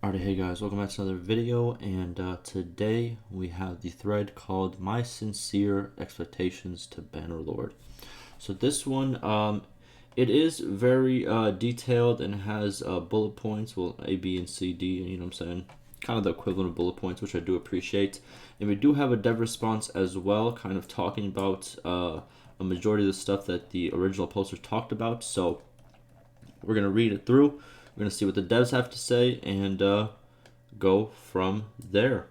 Alright, hey guys, welcome back to another video, and today we have the thread called My Sincere Expectations to Bannerlord. So this one, it is very detailed and has bullet points, well, A, B, and C, D, you know what I'm saying? Kind of the equivalent of bullet points, which I do appreciate. And we do have a dev response as well, kind of talking about a majority of the stuff that the original poster talked about. So we're going to read it through. We're going to see what the devs have to say and go from there.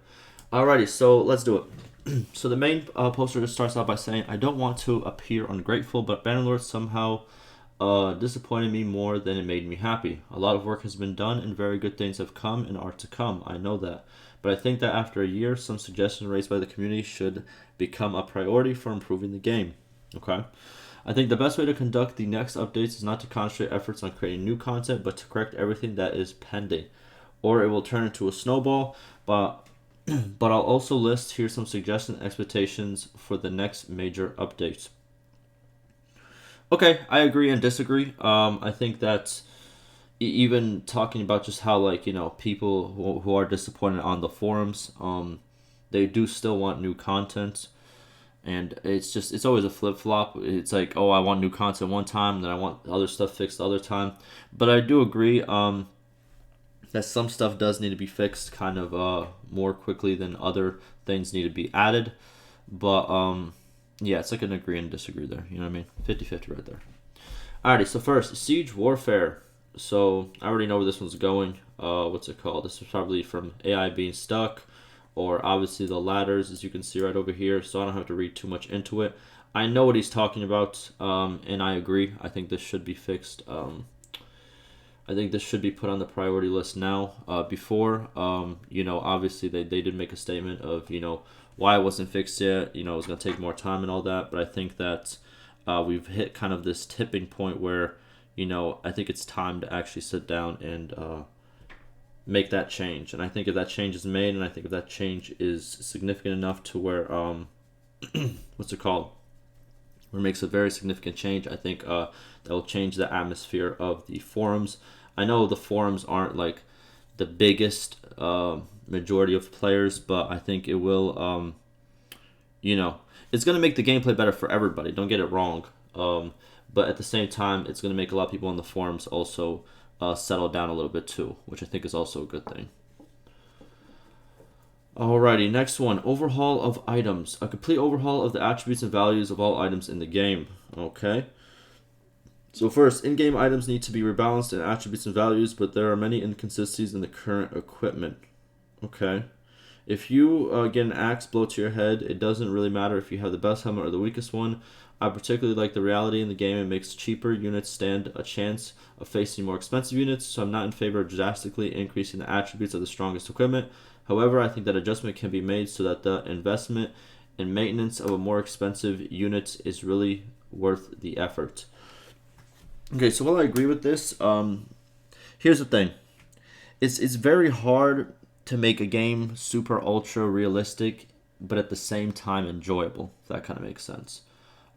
Alrighty, so let's do it. So the main poster just starts out by saying, I don't want to appear ungrateful, but Bannerlord somehow disappointed me more than it made me happy. A lot of work has been done and very good things have come and are to come. I know that. But I think that after a year, some suggestions raised by the community should become a priority for improving the game. Okay? I think the best way to conduct the next updates is not to concentrate efforts on creating new content, but to correct everything that is pending. Or it will turn into a snowball, but I'll also list here some suggestions and expectations for the next major updates. Okay, I agree and disagree. I think that even talking about just how, like, people who are disappointed on the forums, they do still want new content. And it's always a flip flop. It's like, oh, I want new content one time, then I want other stuff fixed the other time. But I do agree that some stuff does need to be fixed kind of more quickly than other things need to be added. But yeah, it's like an agree and disagree there. You know what I mean? 50-50 right there. Alrighty, so first, Siege Warfare. So I already know where this one's going. What's it called? This is probably from AI being stuck, or obviously the ladders, as you can see right over here. So I don't have to read too much into it. I know what he's talking about, and I agree. I think this should be fixed. I think this should be put on the priority list now. Before, obviously they did make a statement of, why it wasn't fixed yet. It was going to take more time and all that. But I think that we've hit kind of this tipping point where, I think it's time to actually sit down and make that change. And I think if that change is made, and I think if that change is significant enough to where, what's it called? Where it makes a very significant change, I think that will change the atmosphere of the forums. I know the forums aren't like the biggest majority of players, but I think it will, it's going to make the gameplay better for everybody. Don't get it wrong. But at the same time, it's going to make a lot of people on the forums also settle down a little bit too, which I think is also a good thing. Alrighty, next one. Overhaul of items. A complete overhaul of the attributes and values of all items in the game. Okay. So first, in-game items need to be rebalanced in attributes and values, but there are many inconsistencies in the current equipment. Okay. If you get an axe blow to your head, it doesn't really matter if you have the best helmet or the weakest one. I particularly like the reality in the game. It makes cheaper units stand a chance of facing more expensive units, so I'm not in favor of drastically increasing the attributes of the strongest equipment. However, I think that adjustment can be made so that the investment and maintenance of a more expensive unit is really worth the effort. Okay, so while I agree with this, here's the thing. It's very hard to make a game super ultra realistic, but at the same time enjoyable, if that kind of makes sense.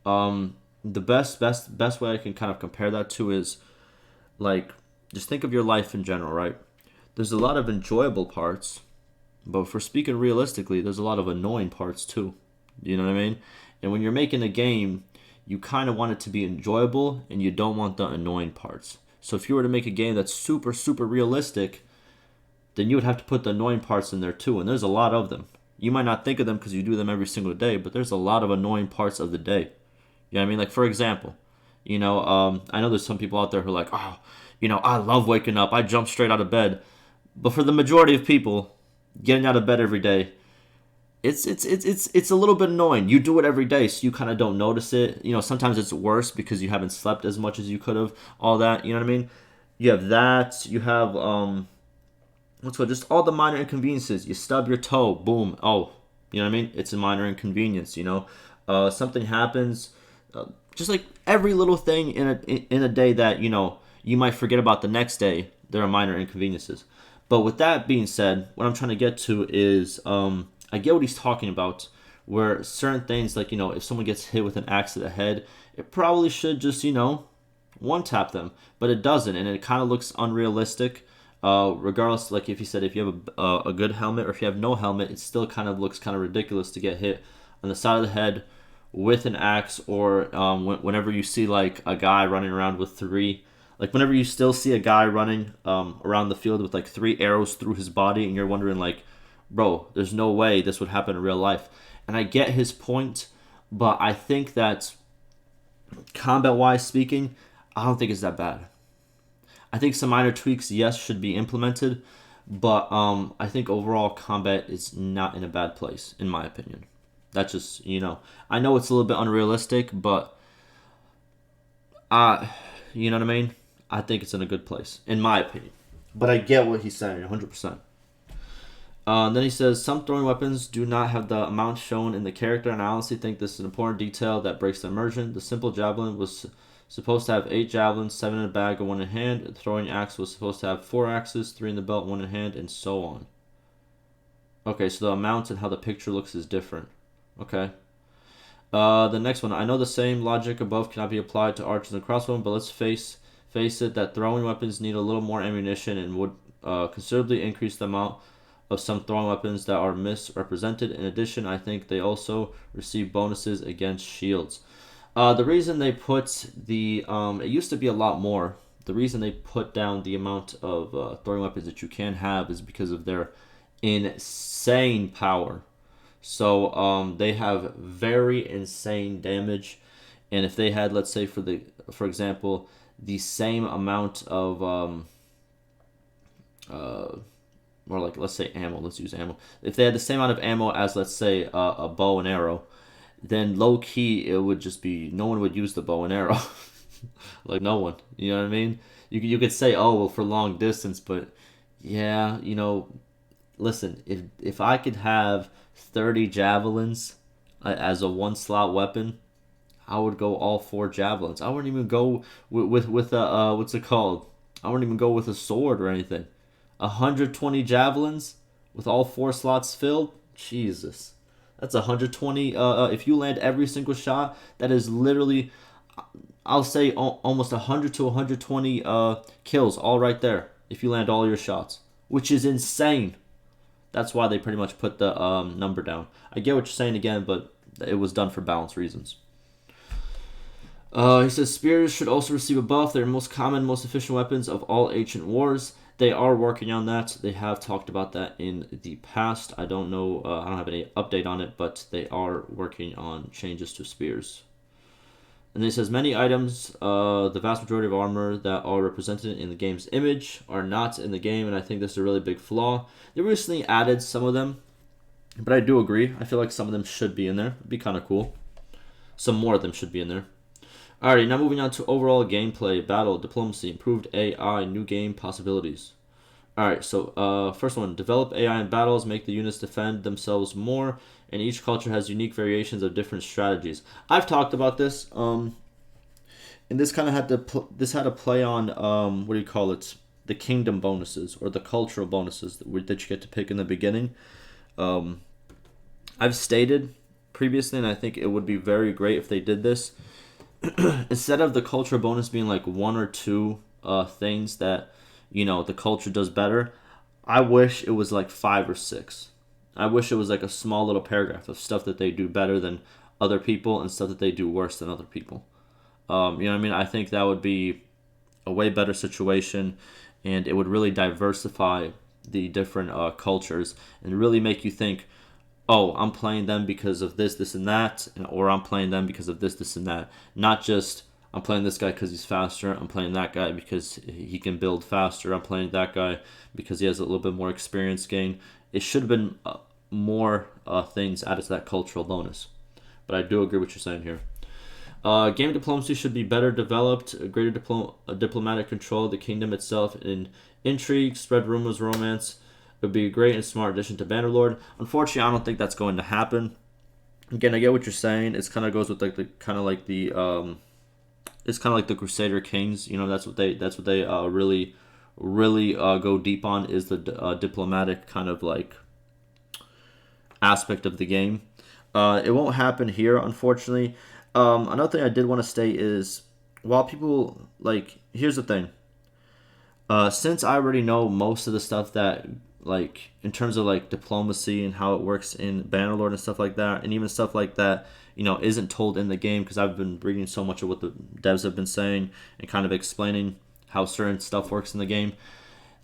The best way I can kind of compare that to is, like, just think of your life in general, right? There's a lot of enjoyable parts, but for speaking realistically, there's a lot of annoying parts too. You know what I mean? And when you're making a game, you kind of want it to be enjoyable, and you don't want the annoying parts. So if you were to make a game that's super, super realistic, then you would have to put the annoying parts in there too, and there's a lot of them. You might not think of them because you do them every single day, but there's a lot of annoying parts of the day. You know what I mean? Like, for example, I know there's some people out there who are like, oh, I love waking up. I jump straight out of bed. But for the majority of people, getting out of bed every day, it's a little bit annoying. You do it every day, so you kind of don't notice it. Sometimes it's worse because you haven't slept as much as you could have. All that, you know what I mean? You have that. You have just all the minor inconveniences. You stub your toe, boom. Oh, you know what I mean? It's a minor inconvenience. Something happens. Just like every little thing in a day that you might forget about the next day, there are minor inconveniences. But with that being said, what I'm trying to get to is I get what he's talking about, where certain things, like, if someone gets hit with an axe to the head, it probably should just, one tap them, but it doesn't, and it kind of looks unrealistic. regardless, like if he said, if you have a good helmet or if you have no helmet, it still kind of looks kind of ridiculous to get hit on the side of the head with an axe, or whenever you see like a guy running around with three, like whenever you still see a guy running around the field with like 3 arrows through his body, and you're wondering like, bro, there's no way this would happen in real life. And I get his point, but I think that combat-wise speaking, I don't think it's that bad. I think some minor tweaks, yes, should be implemented, but I think overall combat is not in a bad place, in my opinion. That's just, I know it's a little bit unrealistic, but you know what I mean? I think it's in a good place, in my opinion. But I get what he's saying, 100%. Then he says, some throwing weapons do not have the amount shown in the character, and I honestly think this is an important detail that breaks the immersion. The simple javelin was supposed to have 8 javelins, 7 in a bag and 1 in hand. The throwing axe was supposed to have 4 axes, 3 in the belt, 1 in hand, and so on. Okay, so the amount and how the picture looks is different. Okay. The next one. I know the same logic above cannot be applied to archers and crossbow, but let's face it that throwing weapons need a little more ammunition and would considerably increase the amount of some throwing weapons that are misrepresented. In addition, I think they also receive bonuses against shields. The reason they put the it used to be a lot more. The reason they put down the amount of throwing weapons that you can have is because of their insane power. So they have very insane damage, and if they had, let's say for example, the same amount of or like, let's say ammo. Let's use ammo. If they had the same amount of ammo as, let's say, a bow and arrow, then low key it would just be no one would use the bow and arrow. Like no one. You know what I mean? You could say, oh well, for long distance, but yeah, listen, if I could have 30 javelins as a 1-slot weapon, I would go all 4 javelins. I wouldn't even go with a what's it called? I wouldn't even go with a sword or anything. 120 javelins with all 4 slots filled. Jesus, that's 120. If you land every single shot, that is literally, I'll say almost 100 to 120 kills all right there. If you land all your shots, which is insane. That's why they pretty much put the number down. I get what you're saying again, but it was done for balance reasons. He says spears should also receive a buff. They're most common, most efficient weapons of all ancient wars. They are working on that. They have talked about that in the past. I don't know. I don't have any update on it, but they are working on changes to spears. And then he says many items, the vast majority of armor that are represented in the game's image are not in the game, and I think this is a really big flaw. They recently added some of them, but I do agree. I feel like some of them should be in there. It'd be kind of cool. Some more of them should be in there. Alrighty, now moving on to overall gameplay, battle, diplomacy, improved AI, new game possibilities. Alright, so first one, develop AI in battles, make the units defend themselves more, and each culture has unique variations of different strategies. I've talked about this, and this kind of had to play on what do you call it? The kingdom bonuses or the cultural bonuses that you get to pick in the beginning. I've stated previously, and I think it would be very great if they did this. Instead of the culture bonus being like 1 or 2 things that the culture does better, I wish it was like 5 or 6. I wish it was like a small little paragraph of stuff that they do better than other people and stuff that they do worse than other people. You know what I mean? I think that would be a way better situation, and it would really diversify the different cultures and really make you think, oh, I'm playing them because of this, this, and that, or I'm playing them because of this, this, and that. Not just, I'm playing this guy because he's faster, I'm playing that guy because he can build faster, I'm playing that guy because he has a little bit more experience gain. It should have been more things added to that cultural bonus. But I do agree with what you're saying here. Game diplomacy should be better developed, a greater diplomatic control of the kingdom itself in intrigue, spread rumors, romance. It would be a great and smart addition to Bannerlord. Unfortunately, I don't think that's going to happen. Again, I get what you're saying. It kind of goes with like the kind of like the it's kind of like the Crusader Kings. That's what they really go deep on, is the diplomatic kind of like aspect of the game. It won't happen here, unfortunately. Another thing I did want to state is, while people here's the thing. Since I already know most of the stuff that, like, in terms of like diplomacy and how it works in Bannerlord and stuff like that, and even stuff like that, isn't told in the game because I've been reading so much of what the devs have been saying and kind of explaining how certain stuff works in the game.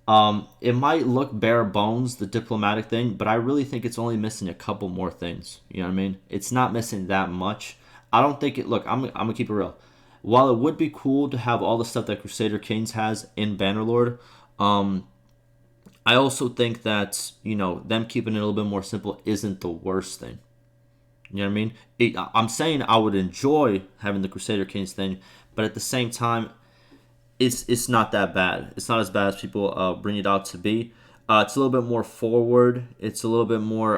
It might look bare bones, the diplomatic thing, but I really think it's only missing a couple more things. You know what I mean? It's not missing that much. I don't think it. Look, I'm gonna keep it real. While it would be cool to have all the stuff that Crusader Kings has in Bannerlord, um, I also think that them keeping it a little bit more simple isn't the worst thing. You know what I mean? I'm saying I would enjoy having the Crusader Kings thing, but at the same time, it's not that bad. It's not as bad as people bring it out to be. It's a little bit more forward. It's a little bit more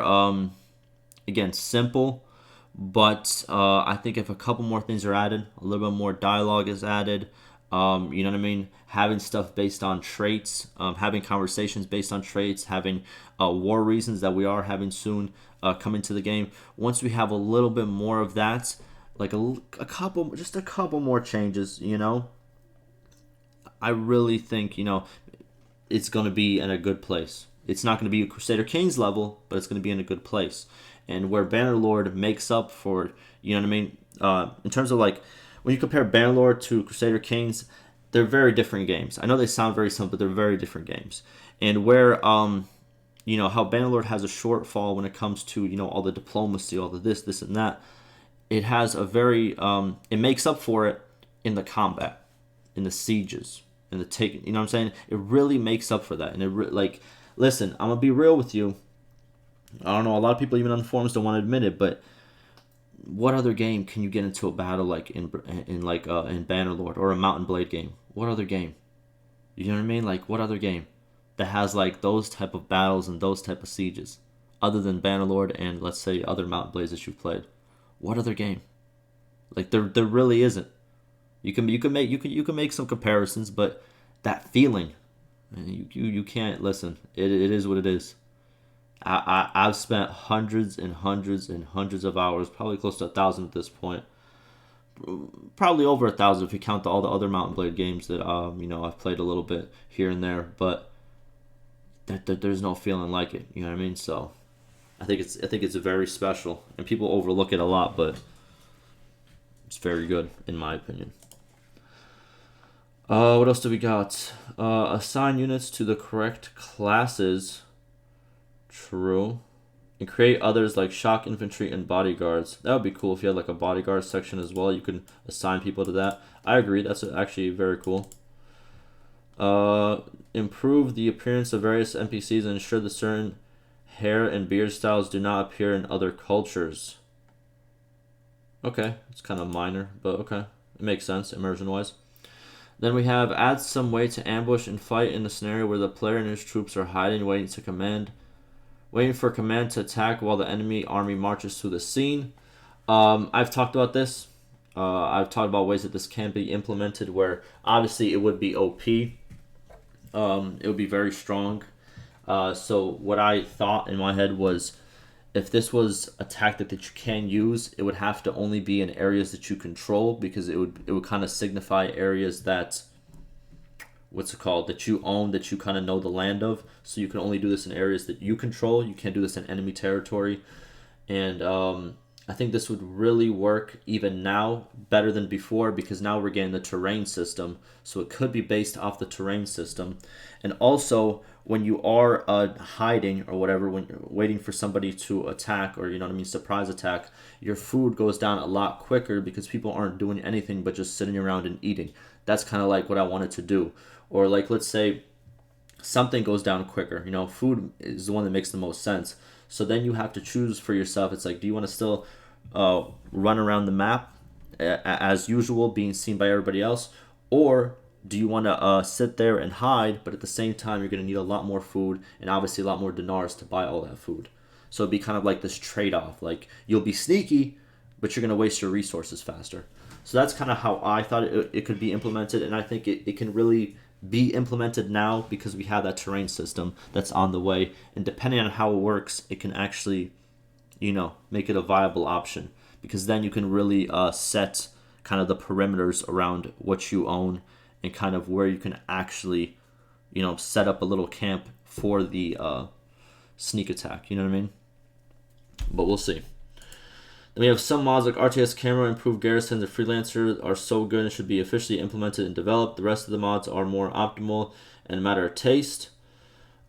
again simple. But I think if a couple more things are added, a little bit more dialogue is added, you know what I mean? Having stuff based on traits, having conversations based on traits, having war reasons that we are having soon come into the game. Once we have a little bit more of that, like just a couple more changes, I really think, it's going to be in a good place. It's not going to be a Crusader Kings level, but it's going to be in a good place. And where Bannerlord makes up for, you know what I mean? In terms of like, when you compare Bannerlord to Crusader Kings, they're very different games. I know they sound very similar, but they're very different games. And where, how Bannerlord has a shortfall when it comes to, all the diplomacy, all the this, and that, it has a very, it makes up for it in the combat, in the sieges, in the taking. You know what I'm saying? It really makes up for that. And listen, I'm gonna be real with you. I don't know. A lot of people, even on the forums, don't want to admit it, but what other game can you get into a battle like in Bannerlord or a Mountain Blade game? What other game? You know what I mean? Like, what other game that has like those type of battles and those type of sieges, other than Bannerlord and let's say other Mountain Blades that you've played? What other game? Like, there really isn't. You can make some comparisons, but that feeling, you can't listen. It is what it is. I've spent hundreds and hundreds and hundreds of hours, probably close to 1,000 at this point. Probably over 1,000 if you count all the other Mountain Blade games that I've played a little bit here and there. But there's no feeling like it. You know what I mean? So I think it's very special, and people overlook it a lot, but it's very good in my opinion. What else do we got? Assign units to the correct classes. True. And create others like shock infantry and bodyguards. That would be cool if you had like a bodyguard section as well. You can assign people to that. I agree. That's actually very cool. Improve the appearance of various NPCs and ensure that certain hair and beard styles do not appear in other cultures. Okay, it's kind of minor, but okay. It makes sense immersion-wise. Then we have add some way to ambush and fight in a scenario where the player and his troops are hiding, waiting for command to attack while the enemy army marches through the scene. I've talked about this. I've talked about ways that this can be implemented where obviously it would be OP. It would be very strong. So what I thought in my head was if this was a tactic that you can use, it would have to only be in areas that you control because it would kind of signify areas that that you own, that you kind of know the land of. So you can only do this in areas that you control. You can't do this in enemy territory. And I think this would really work even now better than before because now we're getting the terrain system. So it could be based off the terrain system. And also, when you are hiding or whatever, when you're waiting for somebody to attack or, surprise attack, your food goes down a lot quicker because people aren't doing anything but just sitting around and eating. That's kind of like what I wanted to do. Or like, let's say something goes down quicker. Food is the one that makes the most sense. So then you have to choose for yourself. It's like, do you want to still run around the map as usual, being seen by everybody else? Or do you want to sit there and hide, but at the same time, you're going to need a lot more food and obviously a lot more dinars to buy all that food. So it'd be kind of like this trade-off. Like, you'll be sneaky, but you're going to waste your resources faster. So that's kind of how I thought it could be implemented, and I think it can really be implemented now because we have that terrain system that's on the way. And depending on how it works, it can actually, make it a viable option because then you can really set kind of the perimeters around what you own and kind of where you can actually you know, set up a little camp for the sneak attack. You know what I mean? But we'll see. Then we have some mods like RTS Camera, Improved Garrison, and Freelancer are so good and should be officially implemented and developed. The rest of the mods are more optimal and a matter of taste.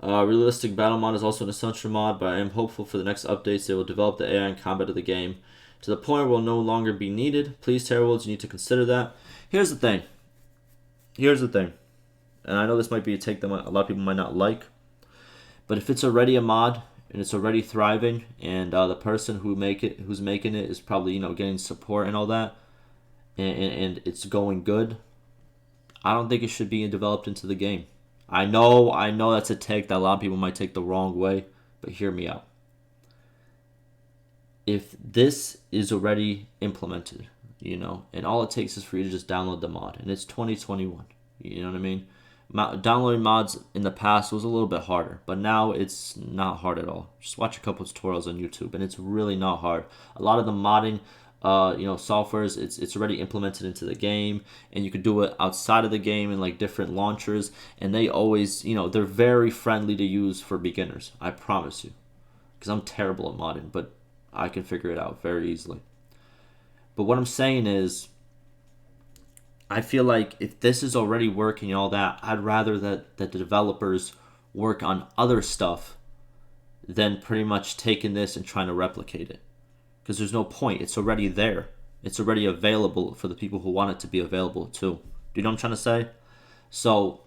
Realistic Battle mod is also an essential mod, but I am hopeful for the next updates they will develop the AI and combat of the game to the point where it will no longer be needed. Please, Terrorwolves, you need to consider that. Here's the thing. And I know this might be a take that a lot of people might not like, but if it's already a mod and it's already thriving, and the person who's making it is probably, you know, getting support and all that, and it's going good, I don't think it should be developed into the game. I know that's a take that a lot of people might take the wrong way, but hear me out. If this is already implemented, you know, and all it takes is for you to just download the mod, and it's 2021, you know what I mean? Downloading mods in the past was a little bit harder, but now it's not hard at all. Just watch a couple of tutorials on YouTube, and it's really not hard. A lot of the modding, you know, softwares, it's already implemented into the game, and you could do it outside of the game in like different launchers, and they always, you know, they're very friendly to use for beginners. I promise you, because I'm terrible at modding, but I can figure it out very easily. But what I'm saying is, I feel like if this is already working and all that, I'd rather that the developers work on other stuff than pretty much taking this and trying to replicate it. Because there's no point. It's already there. It's already available for the people who want it to be available too. Do you know what I'm trying to say? So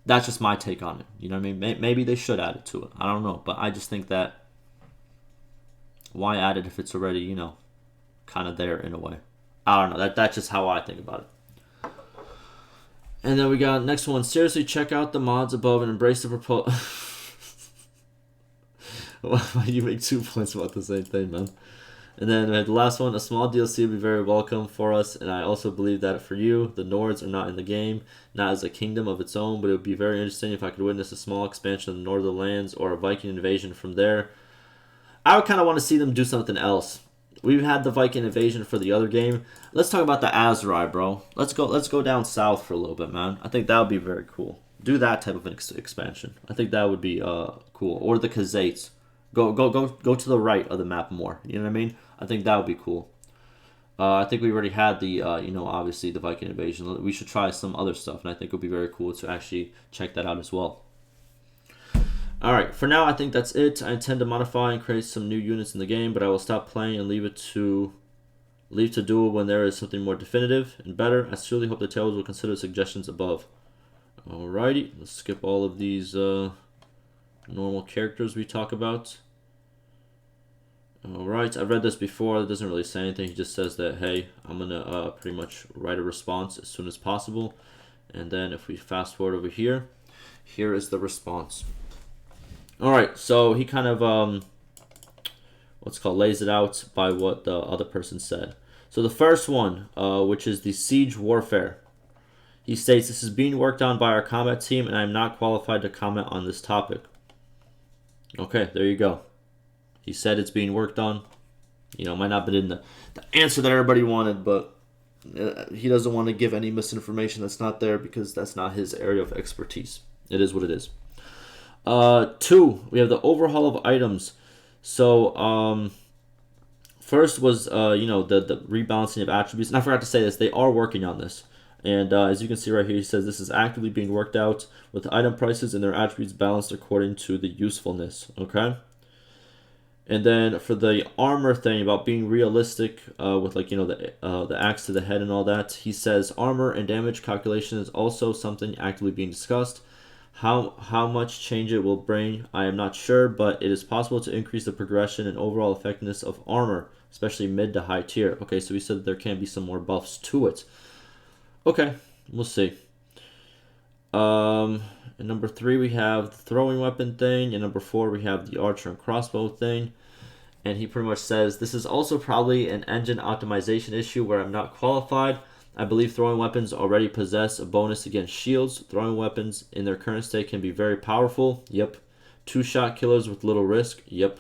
that's just my take on it. You know what I mean? Maybe they should add it to it. I don't know. But I just think that why add it if it's already, you know, kind of there in a way. I don't know. That's just how I think about it. And then we got next one. Seriously, check out the mods above and embrace the proposal. Why do you make 2 points about the same thing, man? And then we had the last one. A small DLC would be very welcome for us, and I also believe that for you, the Nords are not in the game, not as a kingdom of its own, but it would be very interesting if I could witness a small expansion of the Northern Lands or a Viking invasion from there. I would kind of want to see them do something else. We've had the Viking invasion for the other game. Let's talk about the Azerai, bro. Let's go down south for a little bit, man. I think that would be very cool. Do that type of an expansion. I think that would be cool. Or the Khazaits. Go to the right of the map more. You know what I mean? I think that would be cool. I think we already had the, you know, obviously the Viking invasion. We should try some other stuff, and I think it would be very cool to actually check that out as well. Alright, for now I think that's it. I intend to modify and create some new units in the game, but I will stop playing and leave to do it when there is something more definitive and better. I truly hope the Tails will consider suggestions above. Alrighty, let's skip all of these normal characters we talk about. Alright, I've read this before. It doesn't really say anything. He just says that, hey, I'm going to pretty much write a response as soon as possible. And then if we fast forward over here, here is the response. Alright, so he kind of, lays it out by what the other person said. So the first one, which is the Siege Warfare. He states, this is being worked on by our combat team, and I am not qualified to comment on this topic. Okay, there you go. He said it's being worked on. You know, might not have been the answer that everybody wanted, but he doesn't want to give any misinformation that's not there because that's not his area of expertise. It is what it is. 2, we have the overhaul of items. So, first was, you know, the rebalancing of attributes. And I forgot to say this, they are working on this. And as you can see right here, he says this is actively being worked out with item prices and their attributes balanced according to the usefulness. Okay? And then for the armor thing about being realistic with, like, you know, the axe to the head and all that, he says armor and damage calculation is also something actively being discussed. How much change it will bring, I am not sure, but it is possible to increase the progression and overall effectiveness of armor, especially mid to high tier. Okay, so we said that there can be some more buffs to it. Okay, we'll see. And number 3, we have the throwing weapon thing, and number 4, we have the archer and crossbow thing. And he pretty much says, this is also probably an engine optimization issue where I'm not qualified. I believe throwing weapons already possess a bonus against shields. Throwing weapons in their current state can be very powerful. Yep. 2-shot killers with little risk. Yep.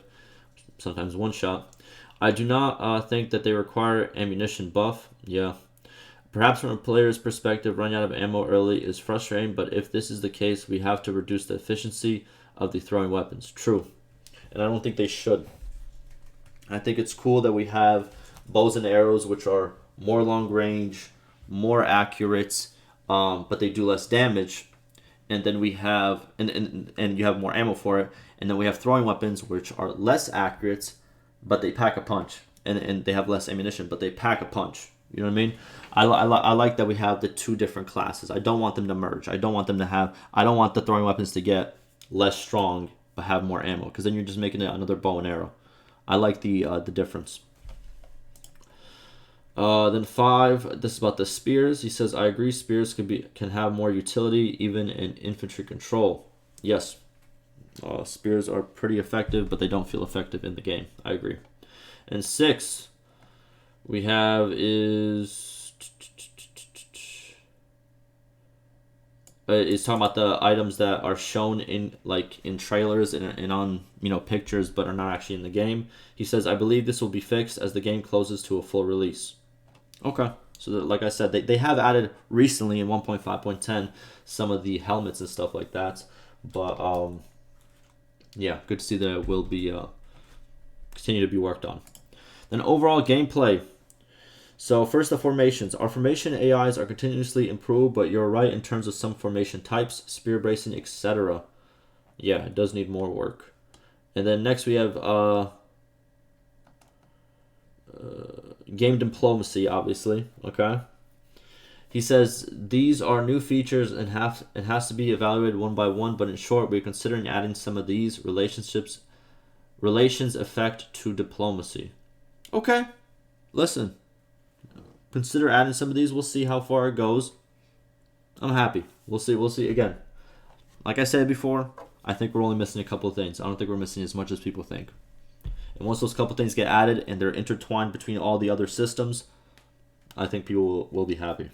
Sometimes 1 shot. I do not think that they require ammunition buff. Yeah. Perhaps from a player's perspective, running out of ammo early is frustrating, but if this is the case, we have to reduce the efficiency of the throwing weapons. True. And I don't think they should. I think it's cool that we have bows and arrows, which are more long range, more accurate, but they do less damage. And then we have, and you have more ammo for it. And then we have throwing weapons, which are less accurate, but they pack a punch. And they have less ammunition, but they pack a punch. You know what I mean? I like that we have the two different classes. I don't want them to merge. I don't want the throwing weapons to get less strong, but have more ammo. Because then you're just making it another bow and arrow. I like the difference. Then 5, this is about the spears. He says, I agree, spears can have more utility even in infantry control. Yes, spears are pretty effective, but they don't feel effective in the game. I agree. And 6, we have is talking about the items that are shown in trailers and on pictures, but are not actually in the game. He says, I believe this will be fixed as the game closes to a full release. Okay, so like I said, they have added recently in 1.5.10 some of the helmets and stuff like that, but yeah, good to see that it will be continue to be worked on. Then overall gameplay. So first, the formations. Our formation AIs are continuously improved, but you're right in terms of some formation types, spear bracing, etc. Yeah, it does need more work. And then next we have game diplomacy, obviously. Okay. He says these are new features and has to be evaluated one by one, but in short, we're considering adding some of these relations effect to diplomacy. Okay, listen. Consider adding some of these. We'll see how far it goes. I'm happy. We'll see. Again, like I said before, I think we're only missing a couple of things. I don't think we're missing as much as people think. And once those couple things get added and they're intertwined between all the other systems, I think people will be happy.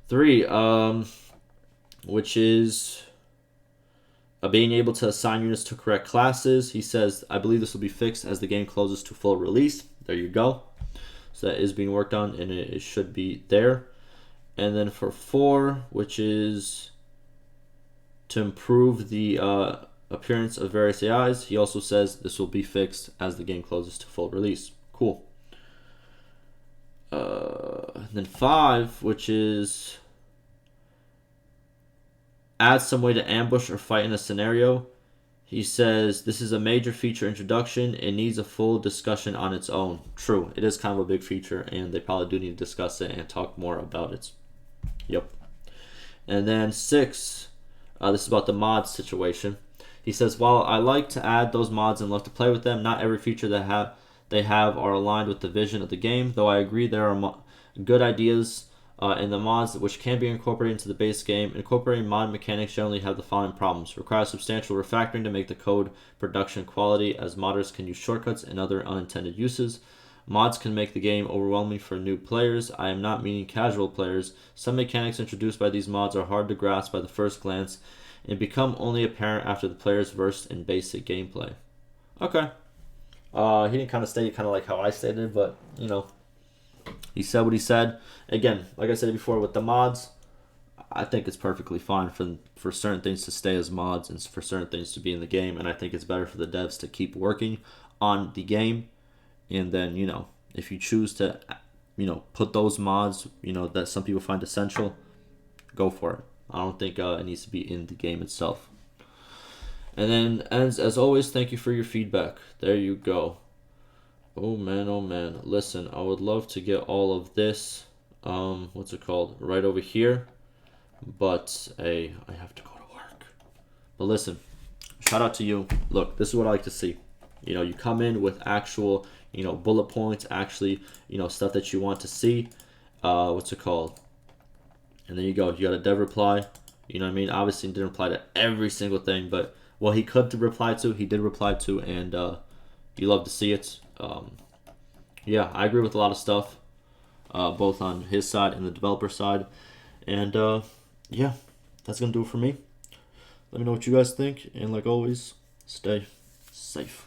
3, which is being able to assign units to correct classes. He says, I believe this will be fixed as the game closes to full release. There you go. So that is being worked on, and it should be there. And then for 4, which is to improve the appearance of various AIs, he also says this will be fixed as the game closes to full release. Cool. Then 5, which is add some way to ambush or fight in a scenario. He says this is a major feature introduction. It needs a full discussion on its own. True, it is kind of a big feature, and they probably do need to discuss it and talk more about it. Yep. And then 6, this is about the mods situation. He says, while I like to add those mods and love to play with them, not every feature that they have are aligned with the vision of the game, though I agree there are good ideas in the mods which can be incorporated into the base game. Incorporating mod mechanics generally have the following problems. Require substantial refactoring to make the code production quality, as modders can use shortcuts and other unintended uses. Mods can make the game overwhelming for new players. I am not meaning casual players. Some mechanics introduced by these mods are hard to grasp by the first glance and become only apparent after the player is versed in basic gameplay. Okay. He didn't kind of state kind of like how I stated, but, he said what he said. Again, like I said before, with the mods, I think it's perfectly fine for certain things to stay as mods and for certain things to be in the game, and I think it's better for the devs to keep working on the game, and then, if you choose to, put those mods, that some people find essential, go for it. I don't think it needs to be in the game itself. And then, as always, thank you for your feedback. There you go. Oh man. Listen, I would love to get all of this, right over here. But, hey, I have to go to work. But listen, shout out to you. Look, this is what I like to see. You come in with actual, bullet points, actually, stuff that you want to see. And there you go. You got a dev reply. You know what I mean? Obviously, he didn't reply to every single thing, but what he could reply to, he did reply to, and you love to see it. Yeah, I agree with a lot of stuff, both on his side and the developer side. And yeah, that's going to do it for me. Let me know what you guys think. And like always, stay safe.